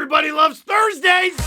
Everybody loves Thursdays!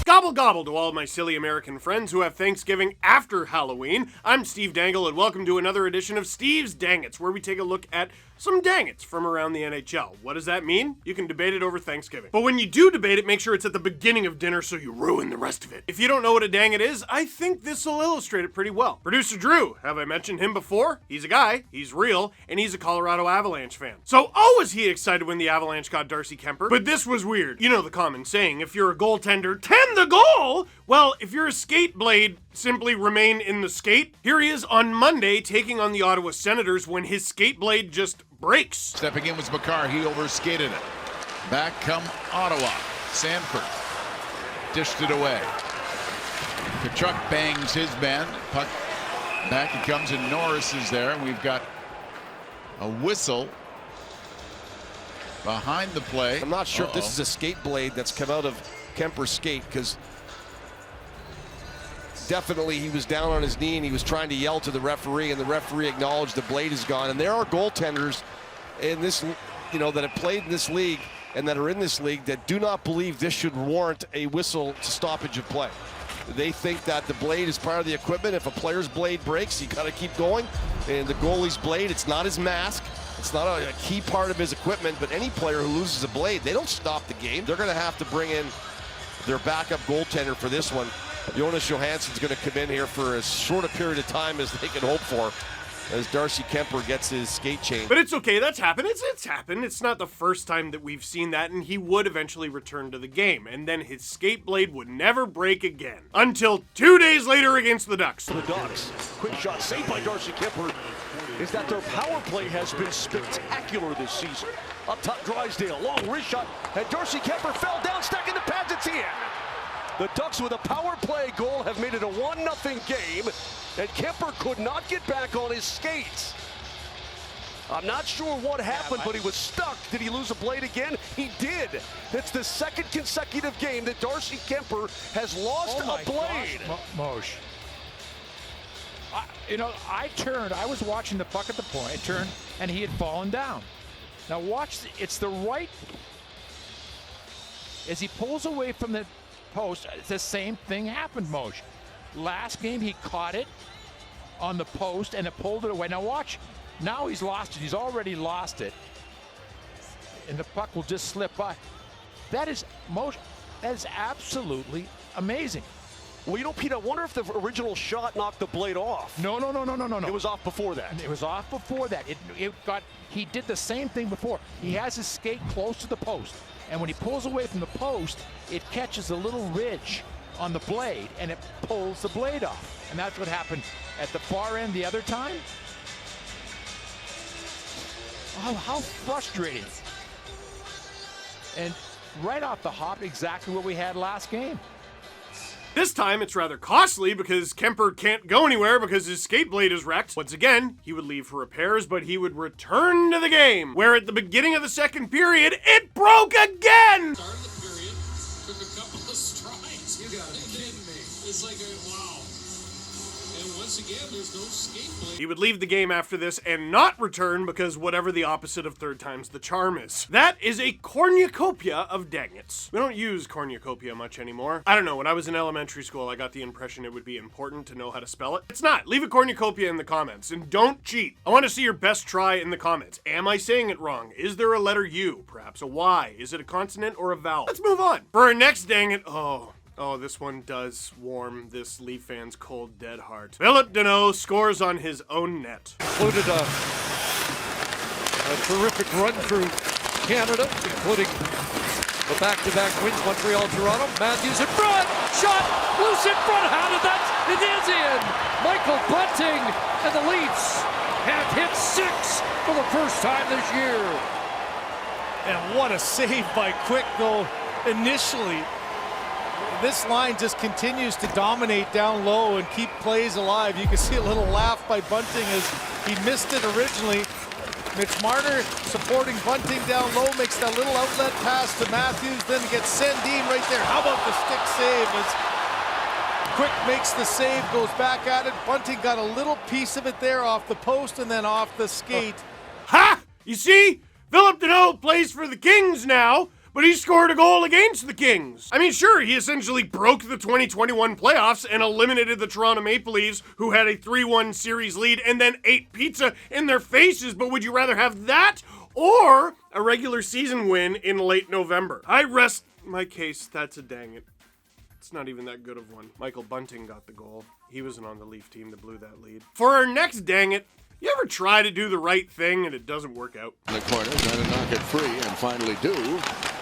Gobble gobble to all of my silly American friends who have Thanksgiving after Halloween. I'm Steve Dangle and welcome to another edition of Steve's Dangits, where we take a look at some dangits from around the NHL. What does that mean? You can debate it over Thanksgiving. But when you do debate it, make sure it's at the beginning of dinner so you ruin the rest of it. If you don't know what a dangit is, I think this will illustrate it pretty well. Producer Drew, have I mentioned him before? He's a guy, he's real, and he's a Colorado Avalanche fan. So, was he excited when the Avalanche got Darcy Kuemper? But this was weird. You know the common saying, if you're a goaltender, tend the goal! Well, if you're a skate blade, simply remain in the skate. Here he is on Monday taking on the Ottawa Senators when his skate blade just breaks. Stepping in was Makar. He overskated it. Back come Ottawa. Sanford dished it away. Kachuk bangs his man. Puck back he comes, and Norris is there. We've got a whistle behind the play. I'm not sure if this is a skate blade that's come out of Kuemper's skate, because definitely he was down on his knee and he was trying to yell to the referee, and the referee acknowledged the blade is gone. And there are goaltenders in this, that have played in this league and that are in this league that do not believe this should warrant a whistle to stoppage of play. They think that the blade is part of the equipment. If a player's blade breaks, you got to keep going. And the goalie's blade, it's not his mask. It's not a key part of his equipment, but any player who loses a blade, they don't stop the game. They're going to have to bring in their backup goaltender for this one. Jonas Johansson's going to come in here for as short a period of time as they can hope for, as Darcy Kuemper gets his skate change. But it's okay, that's happened. It's happened. It's not the first time that we've seen that, and he would eventually return to the game, and then his skate blade would never break again. Until 2 days later against the Ducks. The Ducks, quick shot saved by Darcy Kuemper, is that their power play has been spectacular this season. Up top, Drysdale, long wrist shot, and Darcy Kuemper fell down, stacking the pads, it's in. The Ducks with a power play goal have made it a 1-0 game, and Kuemper could not get back on his skates. I'm not sure what happened, but he was stuck. Did he lose a blade again? He did. It's the second consecutive game that Darcy Kuemper has lost a blade. Moshe. I turned, I was watching the puck at the point, I turned, and he had fallen down. Now watch, it's the right, as he pulls away from the post, the same thing happened, Moshe. Last game he caught it on the post and it pulled it away. Now watch, now he's lost it, he's already lost it. And the puck will just slip by. That is, Moshe, that is absolutely amazing. Well, Pete, I wonder if the original shot knocked the blade off. No. It was off before that. It was off before that. He did the same thing before. He has his skate close to the post, and when he pulls away from the post, it catches a little ridge on the blade, and it pulls the blade off. And that's what happened at the far end the other time. Oh, how frustrating. And right off the hop, exactly what we had last game. This time, it's rather costly because Kuemper can't go anywhere because his skate blade is wrecked. Once again, he would leave for repairs, but he would return to the game, where at the beginning of the second period, it broke again! Started the period, took a couple of strides. You gotta be kidding me. It's like, wow. And once again, there's no skate blade. He would leave the game after this and not return because whatever the opposite of third time's the charm is. That is a cornucopia of dangits. We don't use cornucopia much anymore. I don't know, when I was in elementary school, I got the impression it would be important to know how to spell it. It's not. Leave a cornucopia in the comments and don't cheat. I want to see your best try in the comments. Am I saying it wrong? Is there a letter U? Perhaps a Y? Is it a consonant or a vowel? Let's move on. For our next dangit, Oh, this one does warm this Leaf fan's cold, dead heart. Phillip Danault scores on his own net. Included a terrific run through Canada, including the back-to-back wins, Montreal, Toronto. Matthews in front, shot, loose in front, how did that? It is in! Michael Bunting and the Leafs have hit 6 for the first time this year. And what a save by Quick, though, initially. This line just continues to dominate down low and keep plays alive. You can see a little laugh by Bunting as he missed it originally. Mitch Marner supporting Bunting down low, makes that little outlet pass to Matthews, then gets Sandin right there. How about the stick save? As Quick makes the save, goes back at it. Bunting got a little piece of it there off the post and then off the skate. Ha! You see? Phillip Danault plays for the Kings now, but he scored a goal against the Kings. I mean, sure, he essentially broke the 2021 playoffs and eliminated the Toronto Maple Leafs, who had a 3-1 series lead and then ate pizza in their faces, but would you rather have that or a regular season win in late November? I rest my case. That's a dang it. It's not even that good of one. Michael Bunting got the goal. He wasn't on the Leaf team that blew that lead. For our next dang it, you ever try to do the right thing and it doesn't work out? In the corner, trying to knock it free, and finally do.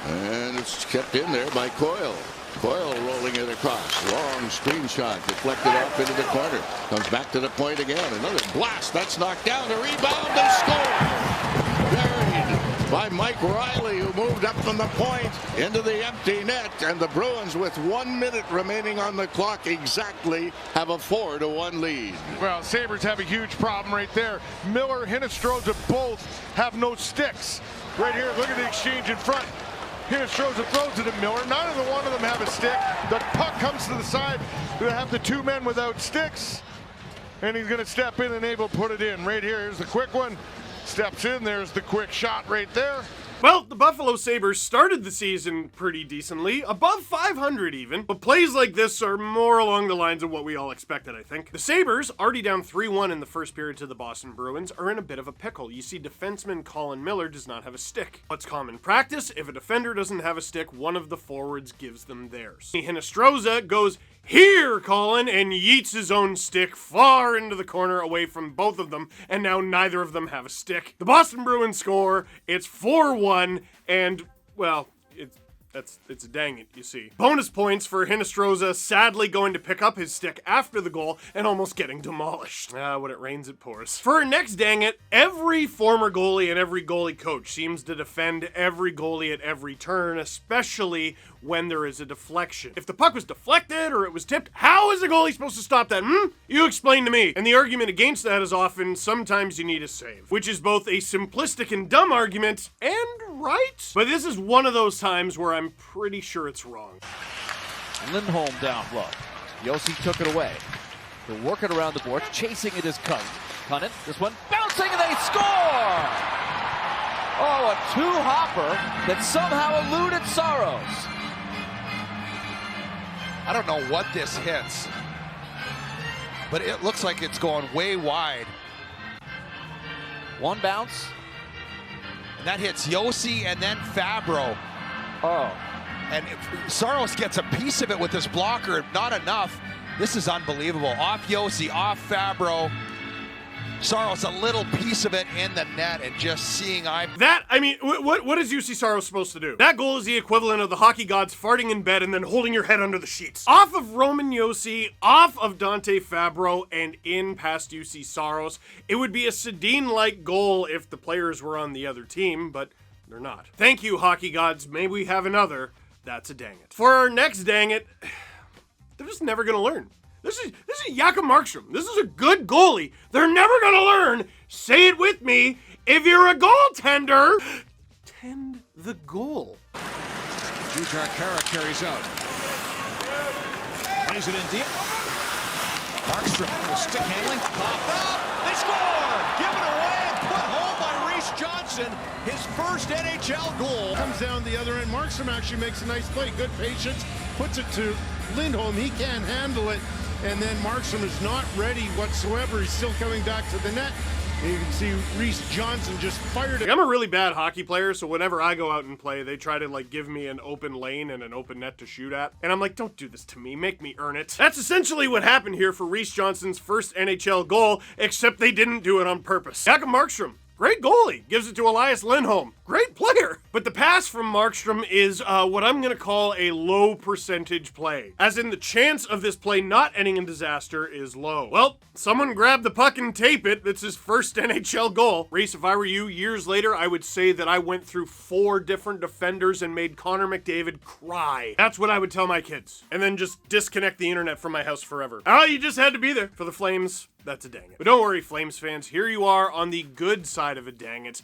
And it's kept in there by Coyle. Coyle rolling it across. Long screen shot, deflected off into the corner. Comes back to the point again. Another blast. That's knocked down. A rebound and score. Buried by Mike Riley, who moved up from the point into the empty net. And the Bruins, with 1 minute remaining on the clock exactly, have a 4-1 lead. Well, Sabres have a huge problem right there. Miller, Hinostroza both have no sticks. Right here, look at the exchange in front. Hinostroza throws it to Miller. Neither one of them have a stick. The puck comes to the side. They have the two men without sticks. And he's going to step in and able to put it in. Right here, here's the quick one. Steps in, there's the quick shot right there. Well, the Buffalo Sabres started the season pretty decently, above 500 even, but plays like this are more along the lines of what we all expected, I think. The Sabres, already down 3-1 in the first period to the Boston Bruins, are in a bit of a pickle. You see, defenseman Colin Miller does not have a stick. What's common practice? If a defender doesn't have a stick, one of the forwards gives them theirs. Hinostroza goes, "Here, Colin," and yeets his own stick far into the corner away from both of them, and now neither of them have a stick. The Boston Bruins score, it's 4-1, and, well, it's a dang it, you see. Bonus points for Hinostroza sadly going to pick up his stick after the goal and almost getting demolished. When it rains, it pours. For our next dang it, every former goalie and every goalie coach seems to defend every goalie at every turn, especially when there is a deflection. If the puck was deflected or it was tipped, how is the goalie supposed to stop that? You explain to me. And the argument against that is often, sometimes you need a save, which is both a simplistic and dumb argument and right. But this is one of those times where I'm pretty sure it's wrong. Lindholm down low. Yossi took it away. They're working around the boards. Chasing it is Cunnin. This one bouncing and they score! Oh, a two-hopper that somehow eluded Saros. I don't know what this hits, but it looks like it's going way wide. One bounce. And that hits Yossi and then Fabro. Oh. And Saros gets a piece of it with this blocker, not enough. This is unbelievable. Off Yossi, off Fabro. Saros a little piece of it in the net, and just seeing what is UC Saros supposed to do? That goal is the equivalent of the hockey gods farting in bed and then holding your head under the sheets. Off of Roman Yossi, off of Dante Fabro, and in past UC Saros. It would be a Sedin-like goal if the players were on the other team, but they're not. Thank you, hockey gods. May we have another. That's a dang it. For our next dang it, they're just never gonna learn. This is Jakob Markstrom. This is a good goalie. They're never gonna learn. Say it with me. If you're a goaltender, tend the goal. Jujar Kara carries out. Plays it in deep. Markstrom with stick handling. Popped up. They score! Given away and put home by Reese Johnson. His first NHL goal. Comes down the other end. Markstrom actually makes a nice play. Good patience. Puts it to Lindholm. He can't handle it. And then Markstrom is not ready whatsoever. He's still coming back to the net. And you can see Reese Johnson just fired it. I'm a really bad hockey player, so whenever I go out and play, they try to give me an open lane and an open net to shoot at. And I'm like, don't do this to me. Make me earn it. That's essentially what happened here for Reese Johnson's first NHL goal, except they didn't do it on purpose. Jakob Markstrom. Great goalie. Gives it to Elias Lindholm. Great player. But the pass from Markstrom is what I'm going to call a low percentage play. As in, the chance of this play not ending in disaster is low. Well, someone grab the puck and tape it. That's his first NHL goal. Reese, if I were you, years later, I would say that I went through 4 different defenders and made Connor McDavid cry. That's what I would tell my kids. And then just disconnect the internet from my house forever. Oh, you just had to be there for the Flames. That's a dang it. But don't worry, Flames fans. Here you are on the good side of a dang it.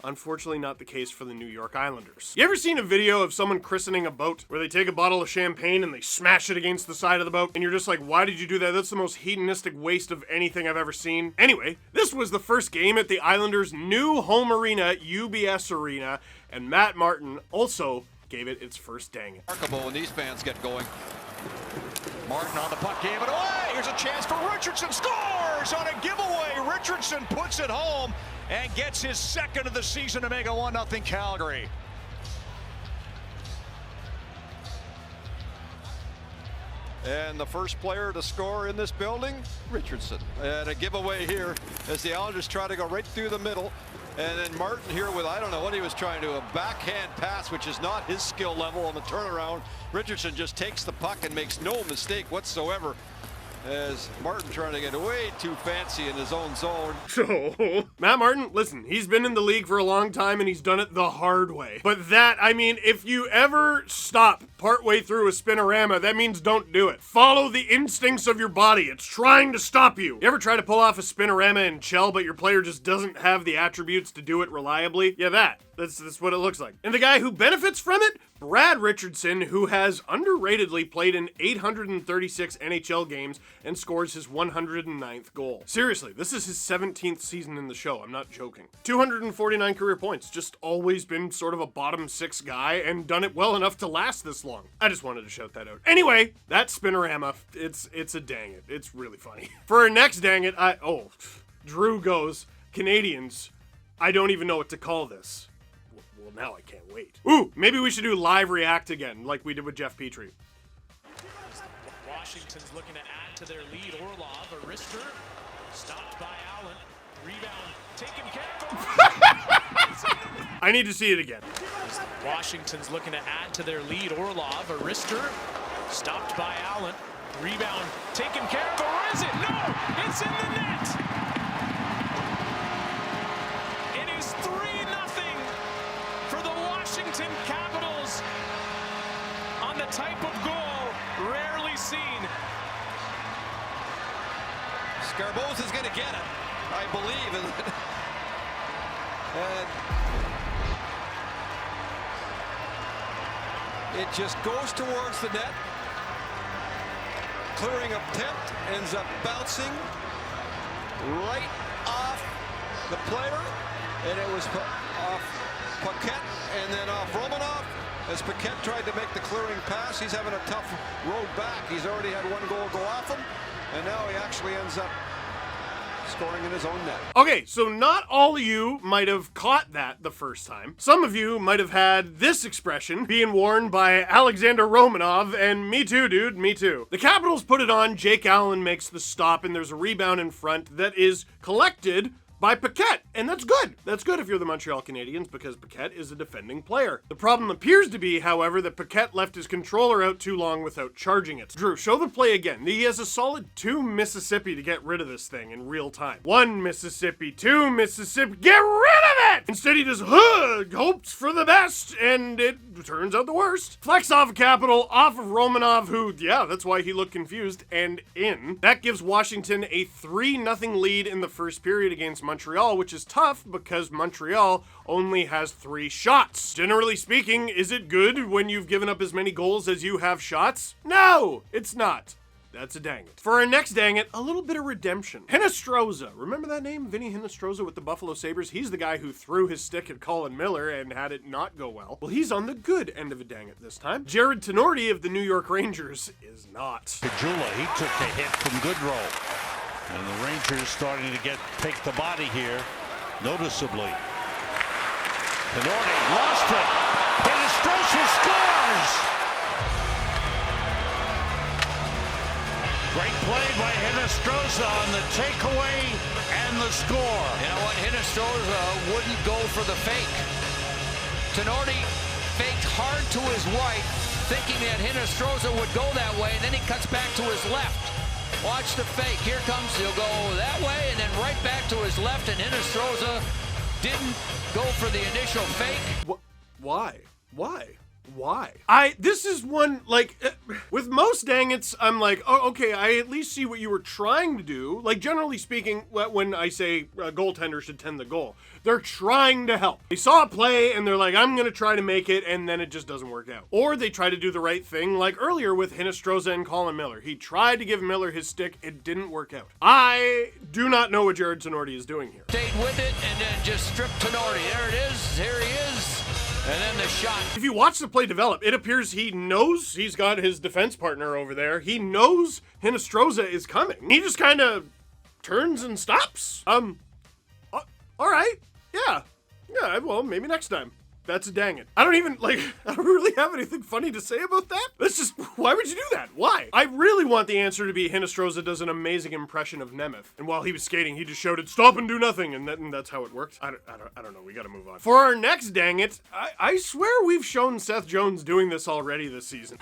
Unfortunately not the case for the New York Islanders. You ever seen a video of someone christening a boat where they take a bottle of champagne and they smash it against the side of the boat? And you're just like, why did you do that? That's the most hedonistic waste of anything I've ever seen. Anyway, this was the first game at the Islanders' new home arena, UBS Arena, and Matt Martin also gave it its first dang it. Remarkable when these fans get going. Martin on the puck, gave it away. Here's a chance for Richardson. Scores on a giveaway. Richardson puts it home and gets his second of the season to make a 1-0 Calgary. And the first player to score in this building, Richardson. And a giveaway here as the Islanders try to go right through the middle. And then Martin here with, I don't know what he was trying to do, a backhand pass, which is not his skill level on the turnaround. Richardson just takes the puck and makes no mistake whatsoever. As Martin trying to get way too fancy in his own zone. So, Matt Martin, listen, he's been in the league for a long time and he's done it the hard way. But that, I mean, if you ever stop partway through a spinorama, that means don't do it. Follow the instincts of your body. It's trying to stop you. You ever try to pull off a spinorama in Chell, but your player just doesn't have the attributes to do it reliably? Yeah, that's what it looks like. And the guy who benefits from it? Brad Richardson, who has underratedly played in 836 NHL games and scores his 109th goal. Seriously, this is his 17th season in the show. I'm not joking. 249 career points. Just always been sort of a bottom six guy and done it well enough to last this long. I just wanted to shout that out. Anyway, that spinorama, it's a dang it. It's really funny. For our next dang it, Drew goes, Canadians, I don't even know what to call this. Well, now I can't wait. Ooh, maybe we should do live react again, like we did with Jeff Petrie. Washington's looking to add to their lead. Orlov, a wrister, stopped by Allen. Rebound, taken care of. I need to see it again. Washington's looking to add to their lead. Orlov, a wrister, stopped by Allen. Rebound, taken care of. Or is it? No, it's in the net. It is 3-0 for the Washington Capitals on the type of goal rarely seen. Scarboz is going to get it, I believe. And it just goes towards the net. Clearing attempt, ends up bouncing right off the player. And it was off Paquette and then off Romanov. As Paquette tried to make the clearing pass, he's having a tough road back. He's already had one goal go off him, and now he actually ends up scoring in his own net. Okay, so not all of you might have caught that the first time. Some of you might have had this expression being worn by Alexander Romanov, and me too, dude, me too. The Capitals put it on, Jake Allen makes the stop, and there's a rebound in front that is collected by Paquette, and that's good. That's good if you're the Montreal Canadiens, because Paquette is a defending player. The problem appears to be, however, that Paquette left his controller out too long without charging it. Drew, show the play again. He has a solid 2 Mississippi to get rid of this thing in real time. 1 Mississippi, 2 Mississippi, get rid of it! Instead he just hopes for the best, and it turns out the worst. Flex off of Capital, off of Romanov, who, yeah, that's why he looked confused, and in. That gives Washington a 3-0 lead in the first period against Montreal, which is tough because Montreal only has 3 shots. Generally speaking, is it good when you've given up as many goals as you have shots? No, it's not. That's a dang it. For our next dang it, a little bit of redemption. Hinostroza. Remember that name? Vinny Hinostroza with the Buffalo Sabres? He's the guy who threw his stick at Colin Miller and had it not go well. Well, he's on the good end of a dang it this time. Jared Tenorti of the New York Rangers is not. Kajula, he took a hit from Goodrow. And the Rangers starting to take the body here noticeably. Tenorti lost it. Hinostroza scores! Great play by Hinostroza on the takeaway and the score. You know what? Hinostroza wouldn't go for the fake. Tenorti faked hard to his right, thinking that Hinostroza would go that way, and then he cuts back to his left. Watch the fake. Here comes, he'll go that way, and then right back to his left, and Hinostroza didn't go for the initial fake. Why? Why? Why? This is one, like, with most dang it's, I'm like, oh, okay, I at least see what you were trying to do. Like, generally speaking, when I say a goaltender should tend the goal, they're trying to help. They saw a play and they're like, I'm gonna try to make it, and then it just doesn't work out. Or they try to do the right thing, like earlier with Hinostroza and Colin Miller. He tried to give Miller his stick, it didn't work out. I do not know what Jared Tenorti is doing here. Stayed with it and then just stripped Tenorti. There it is, here he is. And then the shot. If you watch the play develop, it appears he knows he's got his defense partner over there. He knows Hinostroza is coming. He just kind of turns and stops. All right. Yeah, well, maybe next time. That's a dang it. I don't really have anything funny to say about that. That's just, why would you do that? Why? I really want the answer to be Hinostroza does an amazing impression of Nemeth. And while he was skating, he just shouted, stop and do nothing. And that's how it worked. I don't know. We gotta move on. For our next dang it, I swear we've shown Seth Jones doing this already this season.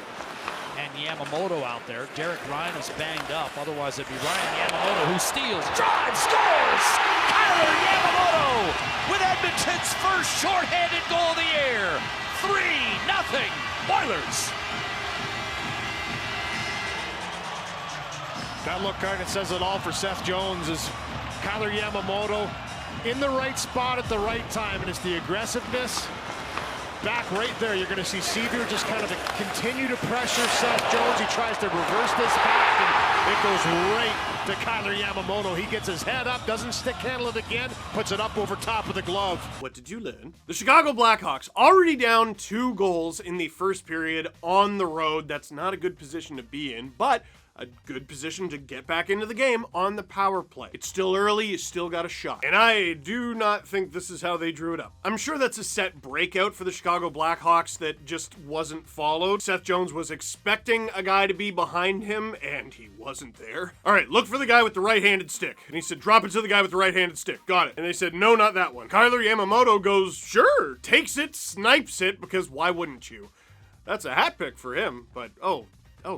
And Yamamoto out there. Derek Ryan is banged up. Otherwise, it'd be Ryan Yamamoto who steals, drives, scores! Kyler Yamamoto with Edmonton's first shorthanded goal of the year. 3-0 Oilers. That look kind of says it all for Seth Jones as Kyler Yamamoto in the right spot at the right time. And it's the aggressiveness. Back right there, you're going to see Seaver just kind of continue to pressure Seth Jones. He tries to reverse this back, and it goes right to Kyler Yamamoto. He gets his head up, doesn't stick handle it again, puts it up over top of the glove. What did you learn? The Chicago Blackhawks already down 2 goals in the first period on the road. That's not a good position to be in, but a good position to get back into the game on the power play. It's still early, you still got a shot. And I do not think this is how they drew it up. I'm sure that's a set breakout for the Chicago Blackhawks that just wasn't followed. Seth Jones was expecting a guy to be behind him, and he wasn't there. All right, look for the guy with the right-handed stick. And he said, drop it to the guy with the right-handed stick. Got it. And they said, no, not that one. Kyler Yamamoto goes, sure, takes it, snipes it, because why wouldn't you? That's a hat pick for him, but oh,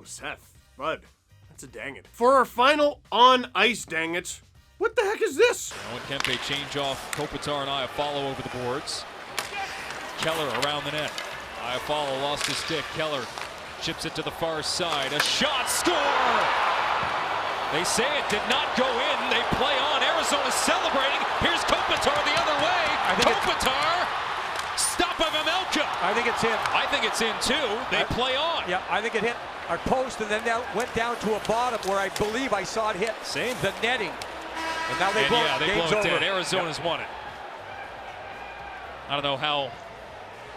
Seth, bud. That's a dang it. For our final on-ice dang it, what the heck is this? Now Kuemper change off Kopitar and Iafallo over the boards. Keller around the net. Iafallo lost his stick. Keller chips it to the far side. A shot, score! They say it did not go in. They play on. Arizona's celebrating. Here's Kopitar the other way. Kopitar, stop of Amelka. I think it's in. I think it's in too. They play on. Yeah, I think it hit our post and then went down to a bottom where I believe I saw it hit the netting. And now they blow it dead. Arizona's won it. I don't know how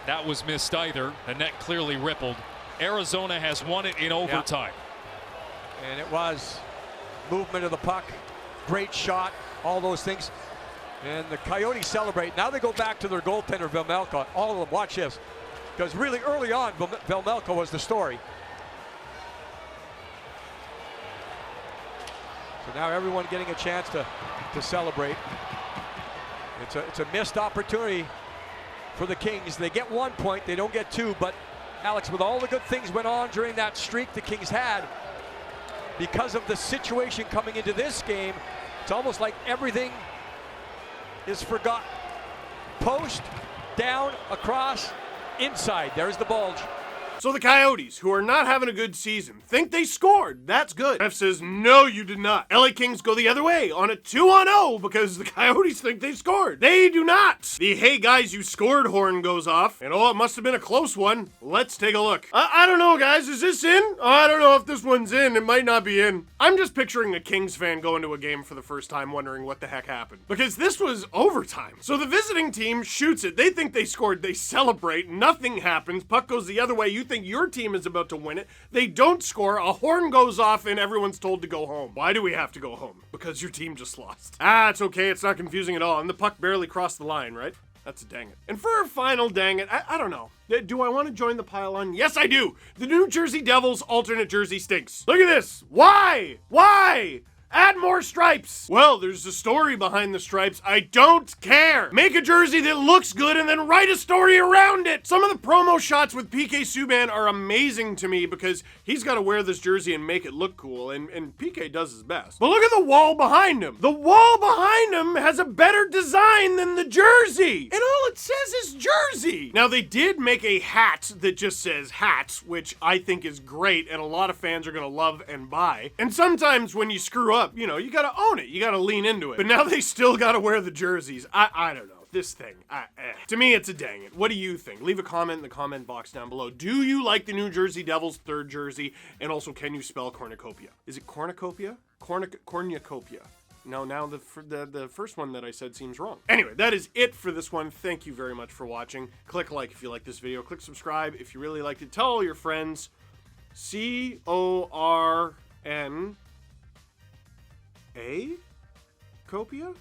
that was missed either. The net clearly rippled. Arizona has won it in overtime. And it was movement of the puck, great shot, all those things. And the Coyotes celebrate. Now they go back to their goaltender, Vejmelka. All of them, watch this. Because really early on, Vejmelka was the story. So now everyone getting a chance to celebrate. It's a missed opportunity for the Kings. They get 1 point, they don't get 2, but Alex, with all the good things went on during that streak the Kings had, because of the situation coming into this game, it's almost like everything is forgotten. Post, down, across, inside. There's the bulge. So the Coyotes, who are not having a good season, think they scored. That's good. F says, no, you did not. LA Kings go the other way on a 2-0 because the Coyotes think they scored. They do not. The hey guys, you scored horn goes off. And it must have been a close one. Let's take a look. I don't know, guys. Is this in? I don't know if this one's in. It might not be in. I'm just picturing a Kings fan going to a game for the first time wondering what the heck happened. Because this was overtime. So the visiting team shoots it. They think they scored. They celebrate. Nothing happens. Puck goes the other way. You think your team is about to win it. They don't score. A horn goes off and everyone's told to go home. Why do we have to go home? Because your team just lost. It's okay. It's not confusing at all. And the puck barely crossed the line, right? That's a dang it. And for our final dang it, I don't know. Do I want to join the pile on? Yes, I do. The New Jersey Devils alternate jersey stinks. Look at this. Why? Add more stripes. Well, there's a story behind the stripes. I don't care. Make a jersey that looks good and then write a story around it. Some of the promo shots with PK Subban are amazing to me because he's got to wear this jersey and make it look cool, and PK does his best. But look at the wall behind him. The wall behind him has a better design than the jersey. And all it says is jersey. Now, they did make a hat that just says hats, which I think is great, and a lot of fans are going to love and buy. And sometimes when you screw up, you know, you got to own it. You got to lean into it. But now they still got to wear the jerseys. I don't know. This thing, to me, it's a dang it. What do you think? Leave a comment in the comment box down below. Do you like the New Jersey Devils third jersey? And also, can you spell cornucopia? Is it cornucopia? Cornucopia. No, now the first one that I said seems wrong. Anyway, that is it for this one. Thank you very much for watching. Click like if you like this video. Click subscribe if you really liked it. Tell all your friends. C-O-R-N-A? Copia?